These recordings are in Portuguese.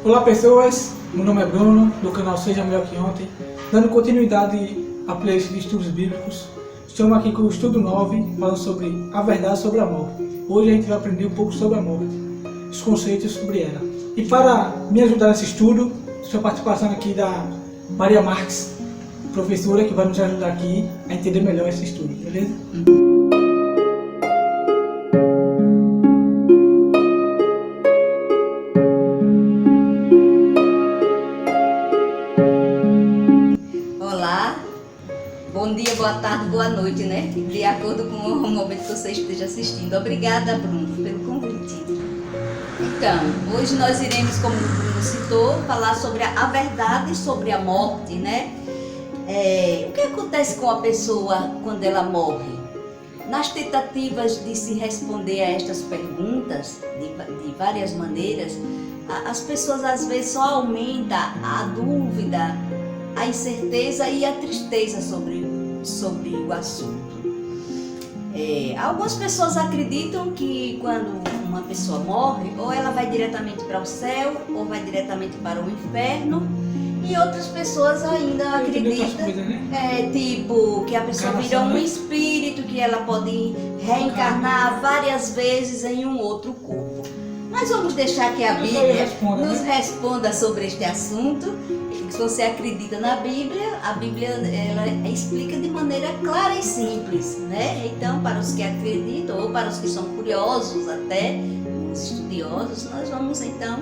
Olá pessoas, meu nome é Bruno, do canal Seja Melhor Que Ontem. Dando continuidade à playlist de estudos bíblicos, estamos aqui com o estudo 9, falando sobre a verdade sobre a morte. Hoje a gente vai aprender um pouco sobre a morte, os conceitos sobre ela. E para me ajudar nesse estudo, estou a participação aqui da Maria Marques, professora, que vai nos ajudar aqui a entender melhor esse estudo, beleza? Olá, bom dia, boa tarde, boa noite, né? De acordo com o momento que você esteja assistindo. Obrigada, Bruno, pelo convite. Então, hoje nós iremos, como o Bruno citou, falar sobre a verdade sobre a morte, né? O que acontece com a pessoa quando ela morre? Nas tentativas de se responder a estas perguntas, de várias maneiras, as pessoas às vezes só aumentam a dúvida, a incerteza e a tristeza sobre o assunto. Algumas pessoas acreditam que quando uma pessoa morre, ou ela vai diretamente para o céu, ou vai diretamente para o inferno, e outras pessoas ainda acreditam, tipo, que a pessoa vira um espírito, que ela pode reencarnar várias vezes em um outro corpo. Nós vamos deixar que a Bíblia nos responda sobre este assunto. Se você acredita na Bíblia, a Bíblia ela explica de maneira clara e simples, né? Então, para os que acreditam ou para os que são curiosos até, os estudiosos, nós vamos então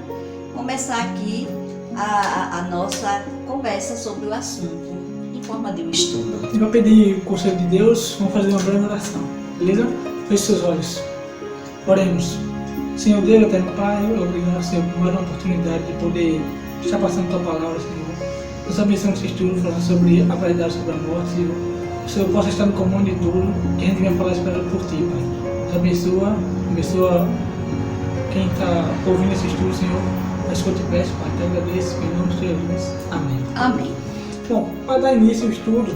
começar aqui a nossa conversa sobre o assunto, em forma de um estudo. Eu vou pedir o conselho de Deus, vamos fazer uma breve oração, beleza? Feche seus olhos. Oremos. Senhor Deus, eterno Pai, obrigado, Senhor, por mais uma oportunidade de poder estar passando a Tua palavra, Senhor. Nos abençoe nesse estudo, falando sobre a verdade sobre a morte, Senhor. Que o Senhor possa estar no comando de tudo, que a gente venha falar esperando por Ti, Pai. Nos abençoa quem está ouvindo esse estudo, Senhor. Mas que eu te peço, Pai, te agradeço, em nome de Jesus. Amém. Amém. Bom, para dar início ao estudo,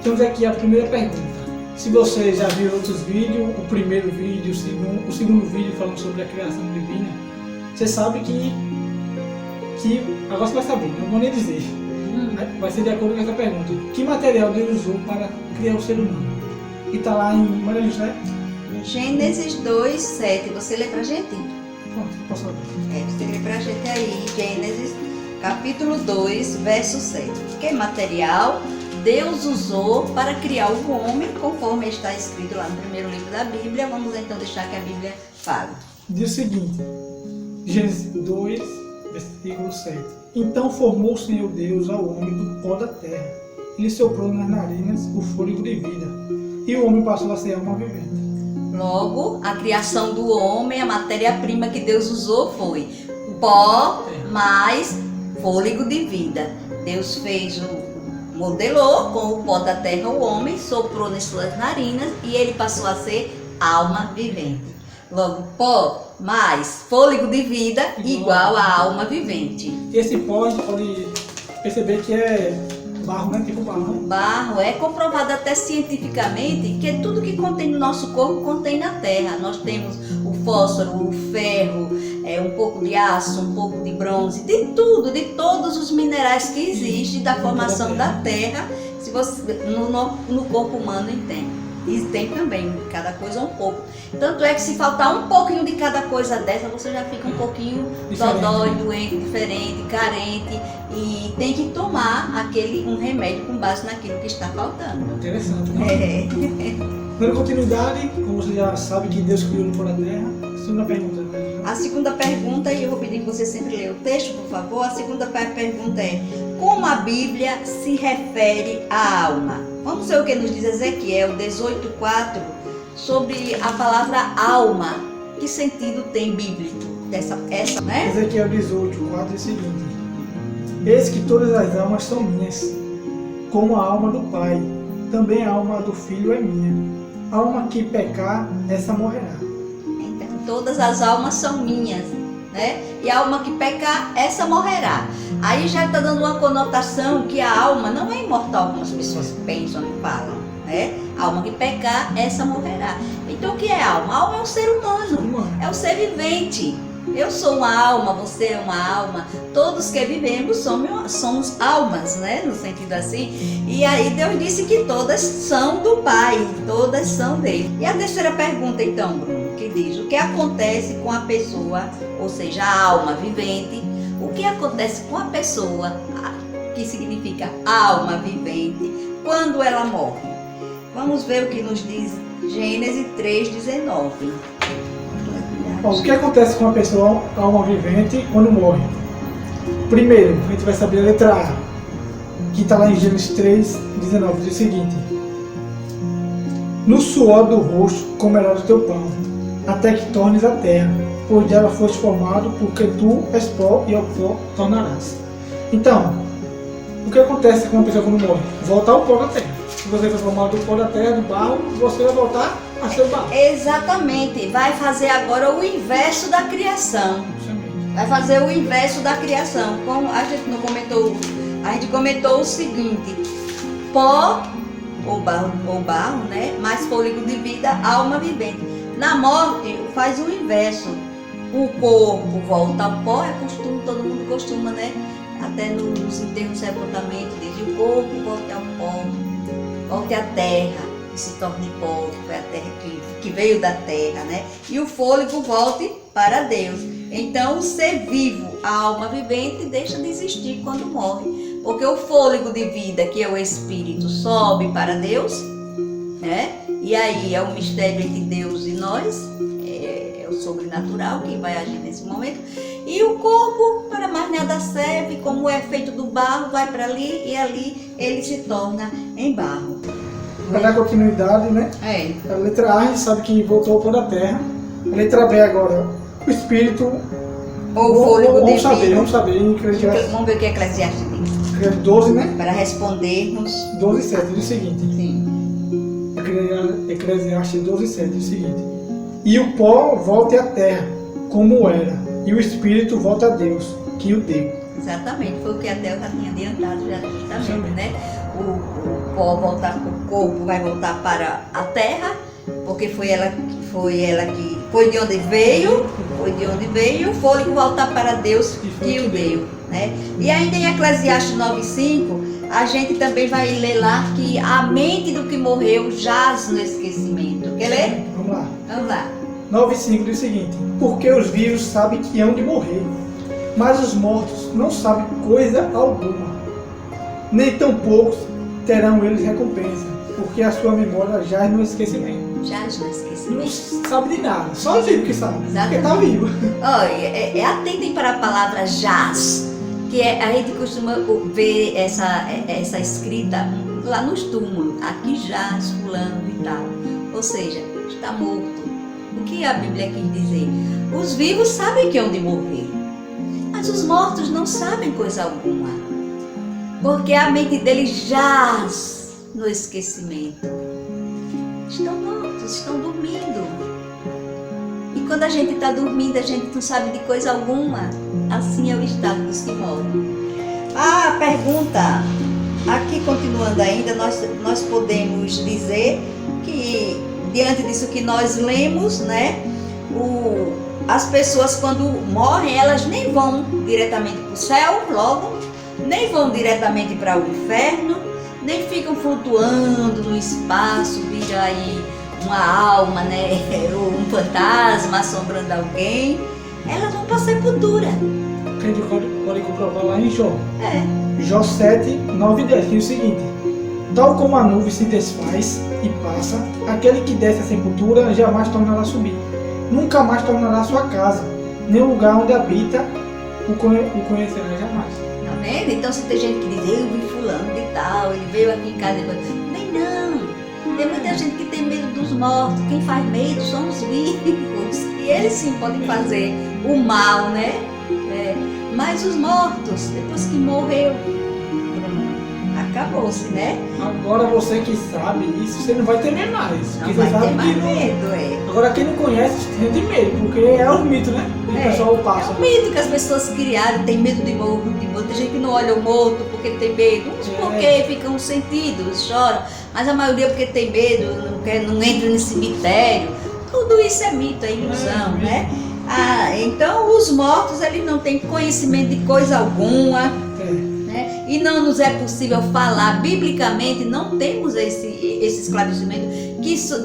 temos aqui a primeira pergunta. Se você já viu outros vídeos, o primeiro vídeo, o segundo vídeo falando sobre a criação divina, você sabe que agora você vai saber, não vou nem dizer. Vai ser de acordo com essa pergunta. Que material Deus usou para criar o ser humano? E está lá em Maria José? Gênesis 2, 7. Você lê pra gente? Pronto, posso ler. Você lê pra gente aí, Gênesis, capítulo 2, verso 7. Que material Deus usou para criar o homem, conforme está escrito lá no primeiro livro da Bíblia. Vamos então deixar que a Bíblia fale. Diz o seguinte, Gênesis 2, versículo 7. Então formou o Senhor Deus ao homem do pó da terra, e lhe soprou nas narinas o fôlego de vida, e o homem passou a ser alma vivente. Logo, a criação do homem, a matéria-prima que Deus usou foi pó mais fôlego de vida. Deus modelou com o pó da terra o homem, soprou nas suas narinas e ele passou a ser alma vivente. Logo, pó mais fôlego de vida igual a alma vivente. Esse pó a gente pode perceber que é barro, né? Tipo barro, né? Barro é comprovado até cientificamente que tudo que contém no nosso corpo contém na terra. Nós temos o fósforo, o ferro, um pouco de aço, um pouco de bronze, de tudo, de todos os minerais que existem da formação da terra, se você, no corpo humano tem. E tem também, cada coisa um pouco. Tanto é que se faltar um pouquinho de cada coisa dessa, você já fica um pouquinho dodói, doente, diferente, carente. E tem que tomar um remédio com base naquilo que está faltando. Interessante, né? Dando continuidade, como você já sabe que Deus criou no pó da terra, segunda pergunta, né? A segunda pergunta, e eu vou pedir que você sempre leia o texto, por favor. A segunda pergunta é: como a Bíblia se refere à alma? Vamos ver o que nos diz Ezequiel 18:4 sobre a palavra alma. Que sentido tem bíblico essa, né? Ezequiel 18:4 é o seguinte: eis que todas as almas são minhas, como a alma do Pai, também a alma do Filho é minha. A alma que pecar, essa morrerá. Então, todas as almas são minhas, né? E a alma que pecar, essa morrerá. Aí já está dando uma conotação que a alma não é imortal, como as pessoas pensam e falam, né? A alma que pecar, essa morrerá. Então o que é alma? A alma é um ser humano, é um ser vivente. Eu sou uma alma, você é uma alma. Todos que vivemos somos almas, né? No sentido assim. E aí Deus disse que todas são do Pai, todas são dele. E a terceira pergunta, então, Bruno, que diz: o que acontece com a pessoa, ou seja, a alma vivente, o que acontece com a pessoa, que significa alma vivente, quando ela morre? Vamos ver o que nos diz Gênesis 3:19. O que acontece com a pessoa, alma vivente, quando morre? Primeiro, a gente vai saber a letra A, que está lá em Gênesis 3:19, diz o seguinte: no suor do rosto comerás o teu pão, até que tornes a terra, pois dela foste formado, porque tu és pó e ao pó tornarás. Então, o que acontece com uma pessoa quando morre? Voltar ao pó da terra. Se você foi formado do pó da terra, do barro, você vai voltar a ser barro. Exatamente, vai fazer agora o inverso da criação. Vai fazer o inverso da criação. Como a gente não comentou, a gente comentou o seguinte: pó ou barro, né? Mais fôlego de vida, alma vivente. Na morte faz o inverso. O corpo volta ao pó, é costume, todo mundo costuma, né? Até nos enterros sepultamentos diz: o corpo volta ao pó, volte à terra e se torne pó, que foi a terra que veio da terra, né? E o fôlego volte para Deus. Então o ser vivo, a alma vivente, deixa de existir quando morre, porque o fôlego de vida, que é o espírito, sobe para Deus, né? E aí é o mistério entre Deus e nós, é o sobrenatural que vai agir nesse momento. E o corpo, para mais nada serve, como é feito do barro, vai para ali e ali ele se torna em barro. Para dar continuidade, né? A letra A, a gente sabe que voltou ao pó da terra. A letra B agora, o espírito. Ou o fôlego de vida. Vamos saber. Vamos ver o que Eclesiastes diz. 12, né? Para respondermos. 12:7 diz o seguinte. Sim. Eclesiastes 12:7 diz o seguinte: e o pó volte à terra, como era, e o espírito volta a Deus, que o deu. Exatamente, foi o que até eu já tinha adiantado já justamente, né? O pó voltar, o corpo vai voltar para a terra, porque foi de onde veio, e o fôlego voltar para Deus que o deu, né? E ainda em Eclesiastes 9:5, a gente também vai ler lá que a mente do que morreu jaz no esquecimento. Quer ler? Vamos lá. Vamos lá. 9:5 diz o seguinte: porque os vivos sabem que hão de morrer, mas os mortos não sabem coisa alguma, nem tampouco terão eles recompensa, porque a sua memória jaz no esquecimento. Jaz no esquecimento. Não sabe de nada, só os vivos que sabem, porque está vivo. Olha, atentem para a palavra jaz, que a gente costuma ver essa escrita lá nos túmulos, aqui jaz fulano e tal, ou seja, está morto. O que a Bíblia quer dizer? Os vivos sabem que hão de morrer, mas os mortos não sabem coisa alguma, porque a mente deles jaz no esquecimento. Estão mortos, estão dormindo. E quando a gente está dormindo, a gente não sabe de coisa alguma. Assim é o estado dos que morrem. A pergunta, aqui continuando ainda, nós podemos dizer que, diante disso que nós lemos, né, as pessoas quando morrem, elas nem vão diretamente para o céu logo, nem vão diretamente para o inferno, nem ficam flutuando no espaço, vira aí uma alma, né, ou um fantasma assombrando alguém. Elas vão para a sepultura. Que a gente pode comprovar lá em Jó. Jó 7:9 e 10, que é o seguinte: tal como a nuvem se desfaz e passa, aquele que desce a sepultura jamais tornará a subir, nunca mais tornará a sua casa, nem o lugar onde habita o conhecerá jamais. Tá vendo? Então se tem gente que diz: eu vi fulano de tal, ele veio aqui em casa, nem não. Tem muita gente que tem medo dos mortos. Quem faz medo são os vivos, e eles sim podem fazer o mal, né? Mas os mortos, depois que morreu, acabou-se, né? Agora você que sabe isso, você não vai temer mais. Não vai ter mais medo, Agora quem não conhece tem medo, porque é um mito, né? O pessoal passa. É um mito que as pessoas criaram, tem medo de morto, tem gente que não olha o morto porque tem medo. Uns porque ficam sentidos, choram, mas a maioria porque tem medo, não entra no cemitério. Tudo isso é mito, é ilusão, né? Então os mortos eles não têm conhecimento de coisa alguma, né? E não nos é possível falar, biblicamente não temos esse esclarecimento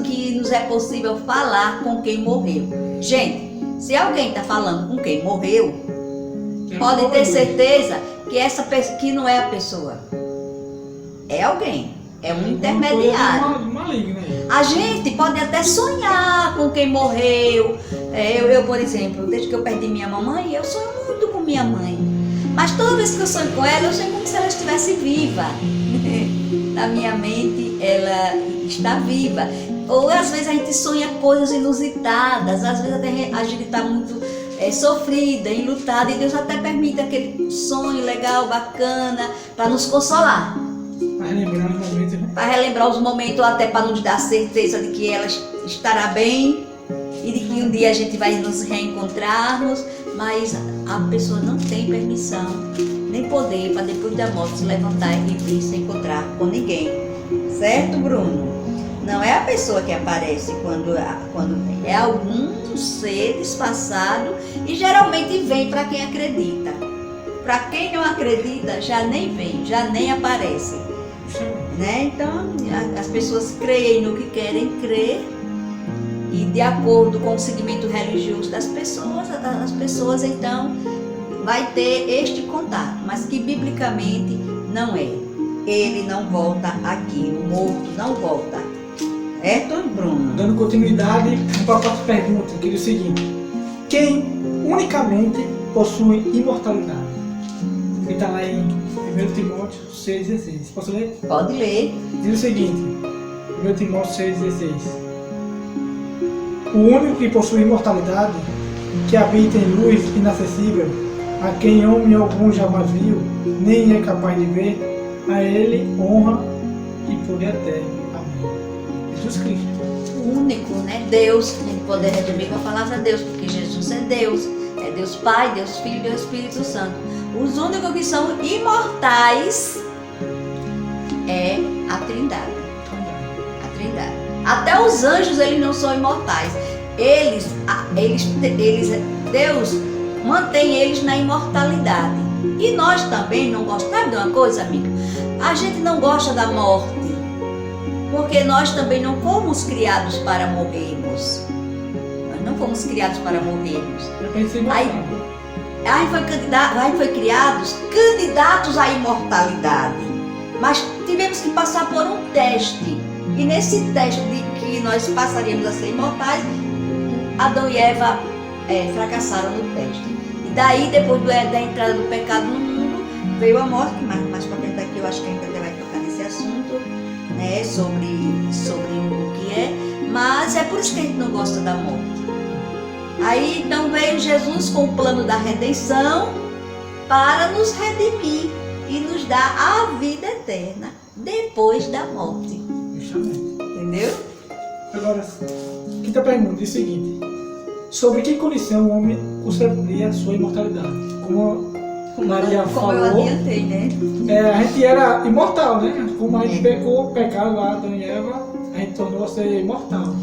que nos é possível falar com quem morreu. Gente, se alguém está falando com quem morreu, pode ter certeza que essa pessoa que não é a pessoa, é alguém, é um intermediário. A gente pode até sonhar com quem morreu. Eu, por exemplo, desde que eu perdi minha mamãe, eu sonho muito com minha mãe. Mas toda vez que eu sonho com ela, eu sonho como se ela estivesse viva. Na minha mente, ela está viva. Ou às vezes a gente sonha coisas inusitadas, às vezes até a gente está muito sofrida, enlutada, e Deus até permite aquele sonho legal, bacana, para nos consolar. Para relembrar os momentos, até para nos dar certeza de que ela estará bem e de que um dia a gente vai nos reencontrarmos, mas a pessoa não tem permissão nem poder para depois da morte se levantar e vir se encontrar com ninguém. Certo, Bruno? Não é a pessoa que aparece quando vem, é algum ser disfarçado e geralmente vem para quem acredita. Para quem não acredita, já nem vem, já nem aparece. Né? Então, as pessoas creem no que querem crer e de acordo com o segmento religioso das pessoas, as pessoas então vai ter este contato, mas que biblicamente não é. Ele não volta aqui, o morto não volta. Bruno? Dando continuidade para a próxima pergunta, que diz o seguinte: quem unicamente possui imortalidade? Que está lá em 1 Timóteo 6,16. Posso ler? Pode ler. Diz o seguinte, 1 Timóteo 6,16: o único que possui imortalidade, que habita em luz inacessível, a quem homem algum jamais viu, nem é capaz de ver, a ele honra e poder eterno. Amém. Jesus Cristo. O único, né? Deus, a gente pode resumir com a palavra Deus, porque Jesus é Deus Pai, Deus Filho e Deus Espírito Santo. Os únicos que são imortais é a Trindade. A Trindade. Até os anjos eles não são imortais. Deus mantém eles na imortalidade. E nós também não gostamos de uma coisa, amiga. A gente não gosta da morte, porque nós também não fomos criados para morrermos. Nós não fomos criados para morrermos. Aí foi criados candidatos à imortalidade. Mas tivemos que passar por um teste. E nesse teste de que nós passaríamos a ser imortais, Adão e Eva fracassaram no teste. E daí, depois da entrada do pecado no mundo, veio a morte, que mais para frente aqui eu acho que a gente até vai tocar nesse assunto, né, sobre o que é. Mas é por isso que a gente não gosta da morte. Aí então veio Jesus com o plano da redenção para nos redimir e nos dar a vida eterna depois da morte. Entendeu? Agora, quinta pergunta diz o seguinte: sobre que condição o homem conservaria a sua imortalidade? Como Maria falou, como eu adiantei, né? A gente era imortal, né? Como a gente pecou o pecado lá, Adão e Eva, a gente tornou-se imortal.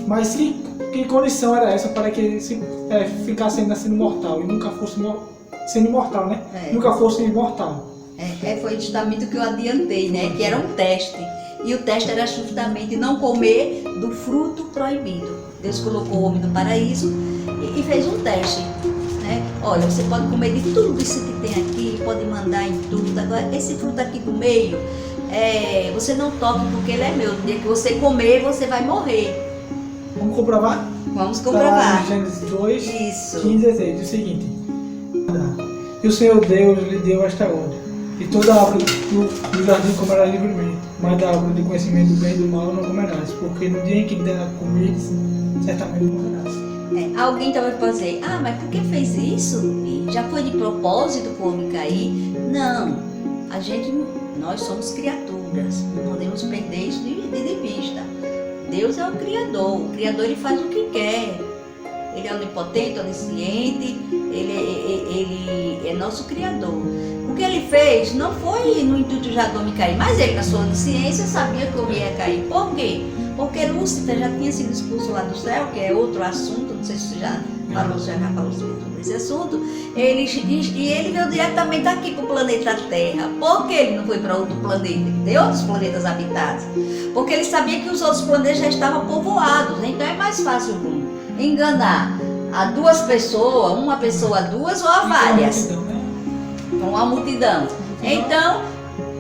Mas que condição era essa para que ele ficasse ainda sendo mortal e nunca fosse sendo imortal, né? Nunca fosse imortal. Foi justamente o que eu adiantei, né? Que era um teste. E o teste era justamente não comer do fruto proibido. Deus colocou o homem no paraíso e fez um teste, né? Olha, você pode comer de tudo isso que tem aqui, pode mandar em tudo. Agora, esse fruto aqui do meio, você não toca porque ele é meu. No dia que você comer, você vai morrer. Vamos comprovar? Vamos comprovar. Gênesis 2, Isso. 15 e 16, diz o seguinte: e o Senhor Deus lhe deu esta ordem: e toda a árvore do jardim comerás livremente, mas da árvore do conhecimento do bem e do mal não comerás, porque no dia em que dela comeres, certamente morrerás. Alguém talvez pode dizer: mas por que fez isso? E já foi de propósito para o homem cair? Não, nós somos criaturas, não podemos perder isso de vista. Deus é o Criador ele faz o que quer. Ele é onipotente, onisciente, ele é nosso Criador. O que ele fez não foi no intuito já do homem cair, mas ele, na sua onisciência, sabia que o homem ia cair. Por quê? Porque Lúcifer já tinha sido expulso lá do céu, que é outro assunto, não sei se você já já falou sobre todo esse assunto. Ele veio diretamente aqui para o planeta Terra. Por que ele não foi para outro planeta? Tem outros planetas habitados. Porque ele sabia que os outros planetas já estavam povoados. Então é mais fácil enganar a duas pessoas, uma pessoa a duas ou a várias. Uma multidão. Então,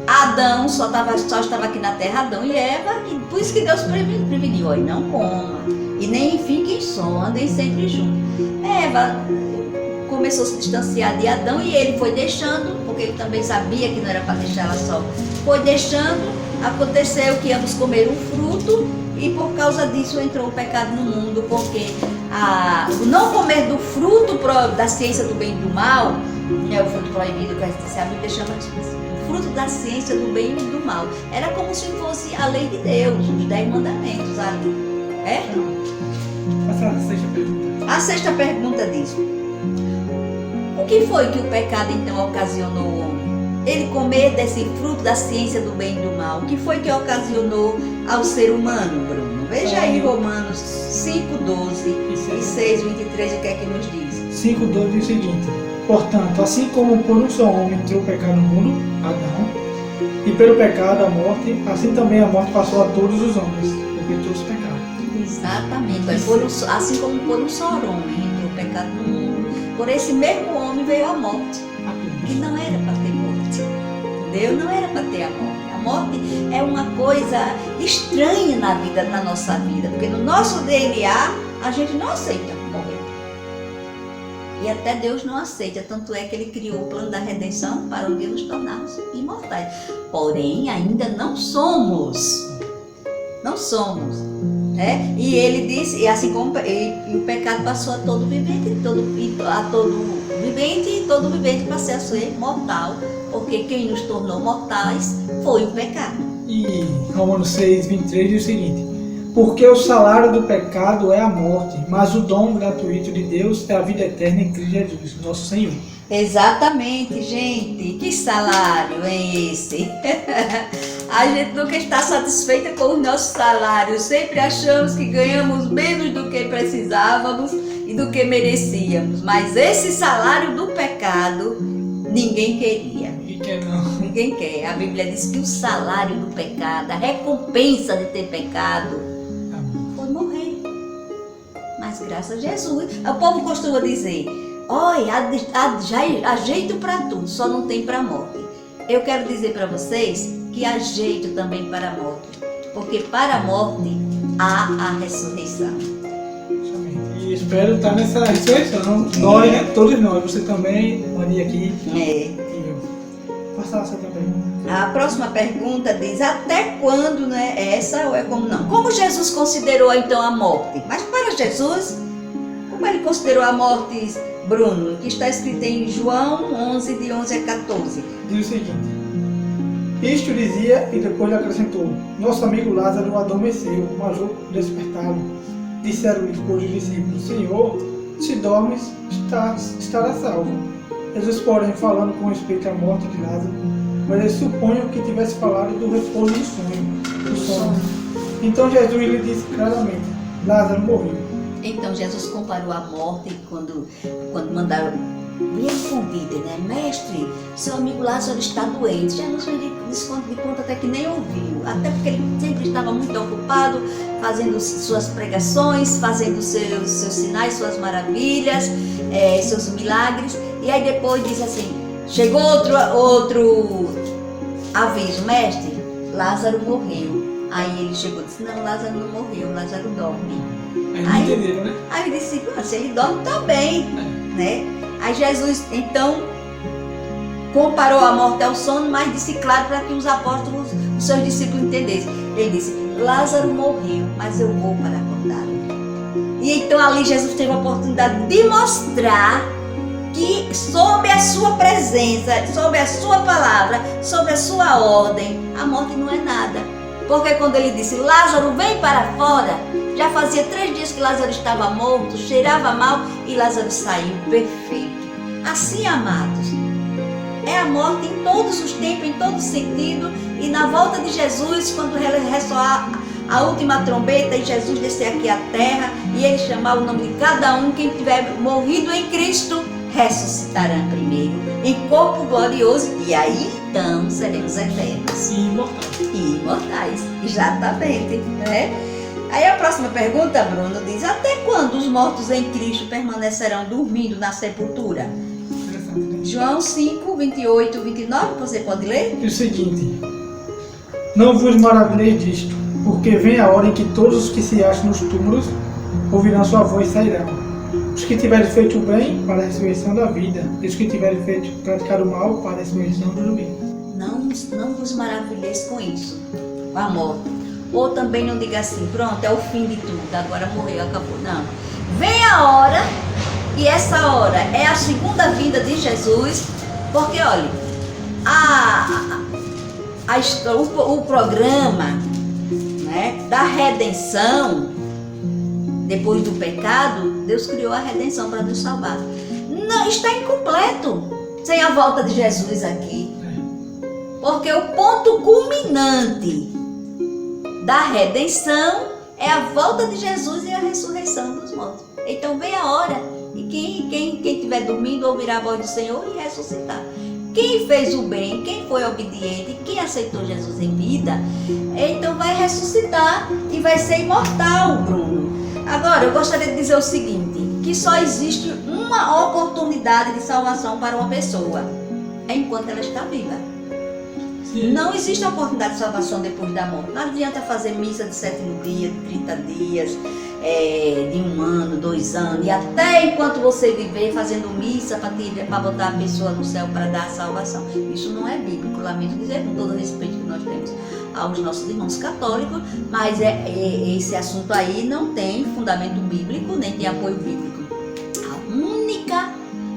Adão só estava aqui na Terra, Adão e Eva, e por isso que Deus preveniu, ó, e não coma, e nem fiquem só, andem sempre juntos. Eva começou a se distanciar de Adão e ele foi deixando, porque ele também sabia que não era para deixar ela só. Foi deixando, aconteceu que ambos comeram um fruto e por causa disso entrou o pecado no mundo, porque o não comer do fruto da ciência do bem e do mal, é o fruto proibido que a Bíblia chama de fruto da ciência do bem e do mal. Era como se fosse a lei de Deus, os 10 mandamentos ali. É? Passa a sexta pergunta. A sexta pergunta diz: o que foi que o pecado então ocasionou? Ele comer desse fruto da ciência do bem e do mal. O que foi que ocasionou ao ser humano, Bruno? Veja aí Romanos 5:12 e 6:23, o que é que nos diz? 5:12 diz o seguinte: portanto, assim como por um só homem entrou o pecado no mundo, Adão, e pelo pecado a morte, assim também a morte passou a todos os homens, porque todos pecaram. Exatamente. Assim como por um só homem entrou o pecado no mundo, por esse mesmo homem veio a morte, que não era para ter morte. Entendeu? Não era para ter a morte. A morte é uma coisa estranha na nossa vida, porque no nosso DNA a gente não aceita morrer. E até Deus não aceita, tanto é que Ele criou o plano da redenção para um dia nos tornarmos imortais. Porém, ainda não somos. Não somos. Né? E Ele disse, e assim como e o pecado passou a todo vivente, e todo vivente passou a ser mortal, porque quem nos tornou mortais foi o pecado. E Romanos 6:23 diz o seguinte: porque o salário do pecado é a morte, mas o dom gratuito de Deus é a vida eterna em Cristo Jesus, nosso Senhor. Exatamente, gente. Que salário é esse? A gente nunca está satisfeita com os nossos salários. Sempre achamos que ganhamos menos do que precisávamos e do que merecíamos. Mas esse salário do pecado, ninguém queria. Ninguém quer não. Ninguém quer. A Bíblia diz que o salário do pecado, a recompensa de ter pecado, foi morrer. Mas graças a Jesus. O povo costuma dizer: olha, há jeito para tudo, só não tem para a morte. Eu quero dizer para vocês que há jeito também para a morte, porque para a morte há a ressurreição. E espero estar nessa ressurreição. Nós, né? Todos nós, você também, Maria aqui. É. E eu. Passar essa outra pergunta. A próxima pergunta diz: até quando, né? Essa ou é como não? Como Jesus considerou então a morte? Mas para Jesus, como ele considerou a morte, Bruno, que está escrito em João 11, de 11 a 14. Diz o seguinte: isto dizia e depois acrescentou: nosso amigo Lázaro adormeceu, mas vou despertá-lo. Disseram-lhe depois os discípulos: Senhor, se dormes, estará salvo. Jesus, porém, falando com respeito à morte de Lázaro, mas eles supunham que tivesse falado do repouso do sono. Então Jesus lhe disse claramente: Lázaro morreu. Então Jesus comparou a morte quando mandaram vir convite, né? Mestre, seu amigo Lázaro está doente. Jesus disse de conta até que nem ouviu, até porque ele sempre estava muito ocupado fazendo suas pregações, fazendo seus sinais, suas maravilhas, seus milagres. E aí depois disse assim, chegou outro aviso: mestre, Lázaro morreu. Aí ele chegou e disse: não, Lázaro não morreu, Lázaro dorme. Aí entenderam, né? Aí ele disse: se ele dorme, está bem, né? Aí Jesus então comparou a morte ao sono, mas disse claro para que os apóstolos, os seus discípulos entendessem. Ele disse: Lázaro morreu, mas eu vou para acordá-lo. E então ali Jesus teve a oportunidade de mostrar que sob a sua presença, sob a sua palavra, sob a sua ordem, a morte não é nada. Porque quando ele disse: Lázaro, vem para fora, já fazia 3 dias que Lázaro estava morto, cheirava mal e Lázaro saiu perfeito. Assim, amados, é a morte em todos os tempos, em todo sentido. E na volta de Jesus, quando ressoar a última trombeta e Jesus descer aqui à terra e ele chamar o nome de cada um, quem tiver morrido em Cristo, ressuscitarão primeiro em corpo glorioso e aí então seremos eternos. E imortais. E imortais, exatamente, né? Aí a próxima pergunta, Bruno, diz: até quando os mortos em Cristo permanecerão dormindo na sepultura? Interessante, né? João 5, 28, 29, você pode ler? E o seguinte: não vos maravilheis disto, porque vem a hora em que todos os que se acham nos túmulos ouvirão sua voz e sairão. Os que tiverem feito o bem, para a ressurreição da vida, e os que tiverem praticado o mal, para a ressurreição do juízo. Não vos maravilheis com isso, com a morte. Ou também não diga assim: pronto, é o fim de tudo, agora morreu, acabou. Não. Vem a hora, e essa hora é a segunda vinda de Jesus, porque olha, o programa, né, da redenção, depois do pecado, Deus criou a redenção para nos salvar. Não, está incompleto sem a volta de Jesus aqui. Porque o ponto culminante da redenção é a volta de Jesus e a ressurreição dos mortos. Então vem a hora e quem estiver dormindo ouvirá a voz do Senhor e ressuscitar. Quem fez o bem, quem foi obediente, quem aceitou Jesus em vida, então vai ressuscitar e vai ser imortal, Bruno. Agora, eu gostaria de dizer o seguinte, que só existe uma oportunidade de salvação para uma pessoa, é enquanto ela está viva. Sim. Não existe oportunidade de salvação depois da morte. Não adianta fazer missa de 7º dia, de 30 dias, de 1 ano, 2 anos, e até enquanto você viver fazendo missa para botar a pessoa no céu para dar a salvação. Isso não é bíblico, lamento dizer, com todo o respeito que nós temos aos nossos irmãos católicos, mas esse assunto aí não tem fundamento bíblico, nem tem apoio bíblico.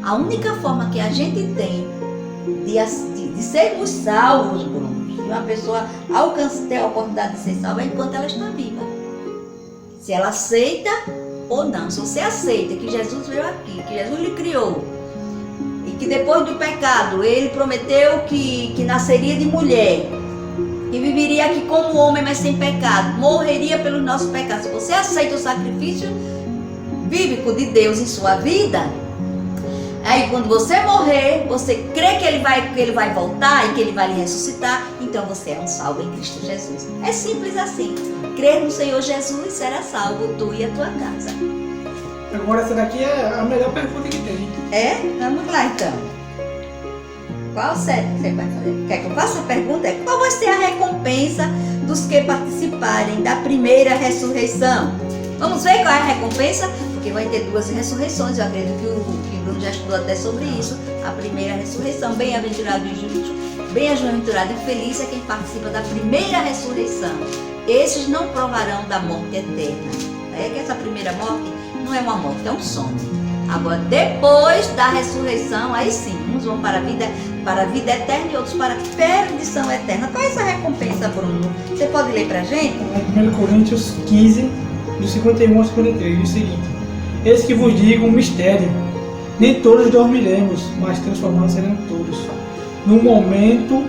A única forma que a gente tem de sermos salvos, Bruno, de uma pessoa ter a oportunidade de ser salva é enquanto ela está viva. Se ela aceita ou não. Se você aceita que Jesus veio aqui, que Jesus lhe criou, e que depois do pecado ele prometeu que nasceria de mulher, que viveria aqui como homem, mas sem pecado, morreria pelos nossos pecados. Se você aceita o sacrifício bíblico de Deus em sua vida, aí quando você morrer, você crê que ele vai voltar e que ele vai lhe ressuscitar, então você é um salvo em Cristo Jesus. É simples assim. Crer no Senhor Jesus, será salvo tu e a tua casa. Agora essa daqui é a melhor pergunta que tem. É? Vamos lá então. Qual série que você vai fazer? Quer que eu faça a pergunta? Qual vai ser a recompensa dos que participarem da primeira ressurreição? Vamos ver qual é a recompensa? Porque vai ter 2 ressurreições. Eu acredito que o Bruno já estudou até sobre isso. A primeira ressurreição, bem-aventurado e justo, bem-aventurado e feliz é quem participa da primeira ressurreição. Esses não provarão da morte eterna. É que essa primeira morte não é uma morte, é um sono. Agora, depois da ressurreição, aí sim, uns vão para a vida eterna e outros para a perdição eterna. Qual é essa recompensa, Bruno? Você pode ler para a gente? É 1 Coríntios 15, do 51 ao 53, diz o seguinte: eis que vos digo um mistério, nem todos dormiremos, mas transformados serão todos. No momento,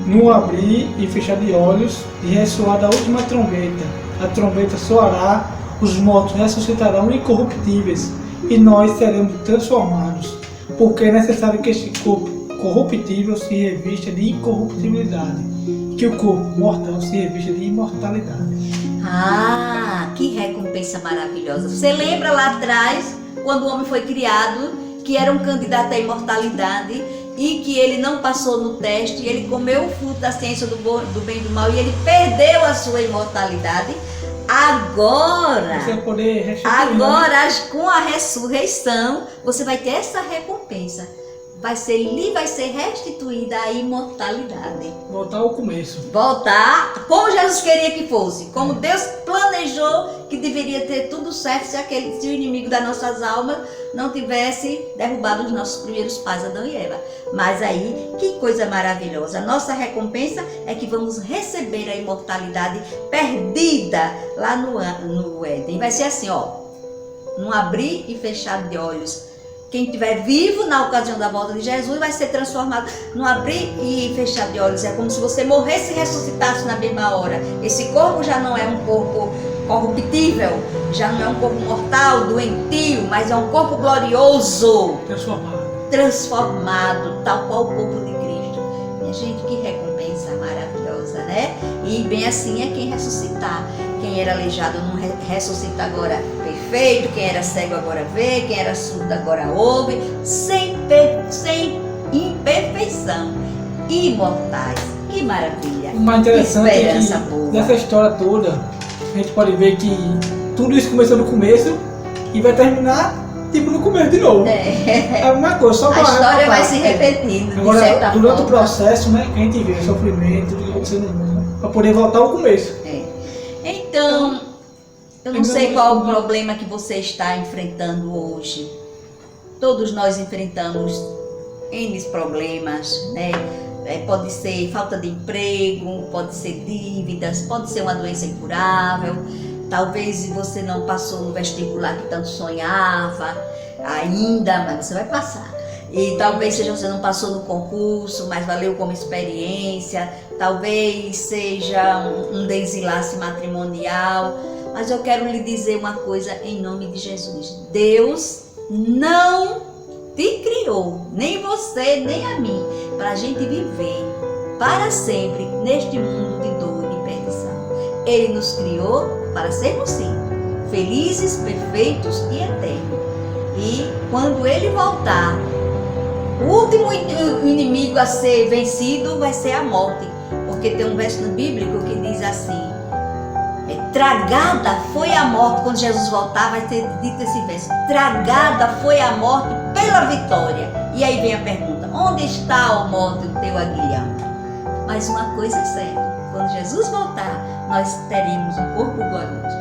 no abrir e fechar de olhos, e ressoar da última trombeta. A trombeta soará, os mortos ressuscitarão incorruptíveis, e nós seremos transformados, porque é necessário que este corpo corruptível se revista de incorruptibilidade, e que o corpo mortal se revista de imortalidade. Ah, que recompensa maravilhosa. Você lembra lá atrás, quando o homem foi criado, que era um candidato à imortalidade, e que ele não passou no teste, e ele comeu o fruto da ciência do bem e do mal, e ele perdeu a sua imortalidade. Agora, Você vai poder restituir, agora com a ressurreição, você vai ter essa recompensa. Vai ser restituída a imortalidade. voltar ao começo. Voltar como Jesus queria que fosse, como Deus planejou que deveria ter tudo certo se o inimigo das nossas almas não tivesse derrubado os nossos primeiros pais, Adão e Eva. Mas aí, que coisa maravilhosa. A nossa recompensa é que vamos receber a imortalidade perdida lá no Éden. Vai ser assim, ó, num abrir e fechar de olhos. Quem estiver vivo na ocasião da volta de Jesus vai ser transformado no abrir e fechar de olhos. É como se você morresse e ressuscitasse na mesma hora. Esse corpo já não é um corpo corruptível, já não é um corpo mortal, doentio, mas é um corpo glorioso, transformado, tal qual o corpo de Cristo. Minha gente, que recompensa maravilhosa, né? E bem assim é quem ressuscitar. Quem era aleijado não ressuscita agora perfeito, quem era cego agora vê, quem era surdo agora ouve, sem imperfeição, imortais. Que maravilha! O mais interessante esperança é que boa. Nessa história toda, a gente pode ver que tudo isso começou no começo e vai terminar tipo no começo de novo. É uma coisa, só a história vai se repetindo. Agora, de certa durante forma. o processo, né, que a gente vê o sofrimento, tudo que aconteceu no mundo, para poder voltar ao começo. Então, eu não sei qual o problema que você está enfrentando hoje. Todos nós enfrentamos N problemas, né? Pode ser falta de emprego, pode ser dívidas, pode ser uma doença incurável. Talvez você não passou no vestibular que tanto sonhava ainda, mas você vai passar. E talvez seja você não passou no concurso, mas valeu como experiência. Talvez seja um desenlace matrimonial. Mas eu quero lhe dizer uma coisa em nome de Jesus. Deus não te criou, nem você, nem a mim, para a gente viver para sempre neste mundo de dor e de perdição. Ele nos criou para sermos sim, felizes, perfeitos e eternos. E quando Ele voltar, o último inimigo a ser vencido vai ser a morte. Porque tem um verso bíblico que diz assim: tragada foi a morte. Quando Jesus voltar vai ter dito esse verso: tragada foi a morte pela vitória. E aí vem a pergunta: onde está, ó morte, o teu aguilhão? Mas uma coisa é certa: quando Jesus voltar, nós teremos um corpo glorioso.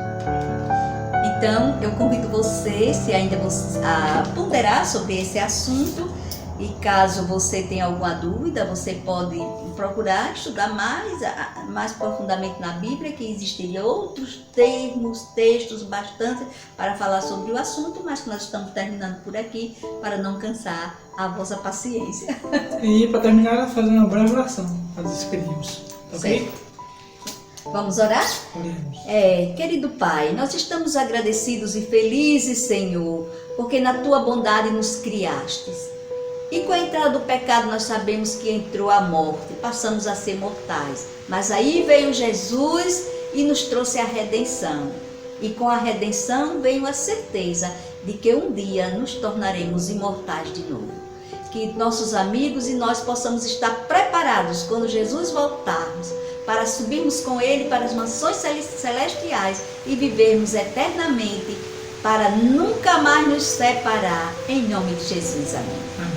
Então eu convido você, se ainda você, a ponderar sobre esse assunto. E caso você tenha alguma dúvida, você pode procurar estudar mais profundamente na Bíblia, que existiriam outros textos bastante para falar sobre o assunto, mas que nós estamos terminando por aqui para não cansar a vossa paciência. E para terminar, fazer uma breve oração, para despedirmos. Ok? Vamos orar? Oremos. Querido Pai, nós estamos agradecidos e felizes, Senhor, porque na Tua bondade nos criastes. E com a entrada do pecado nós sabemos que entrou a morte, passamos a ser mortais. Mas aí veio Jesus e nos trouxe a redenção. E com a redenção veio a certeza de que um dia nos tornaremos imortais de novo. Que nossos amigos e nós possamos estar preparados quando Jesus voltarmos, para subirmos com Ele para as mansões celestiais e vivermos eternamente, para nunca mais nos separar. Em nome de Jesus, amém.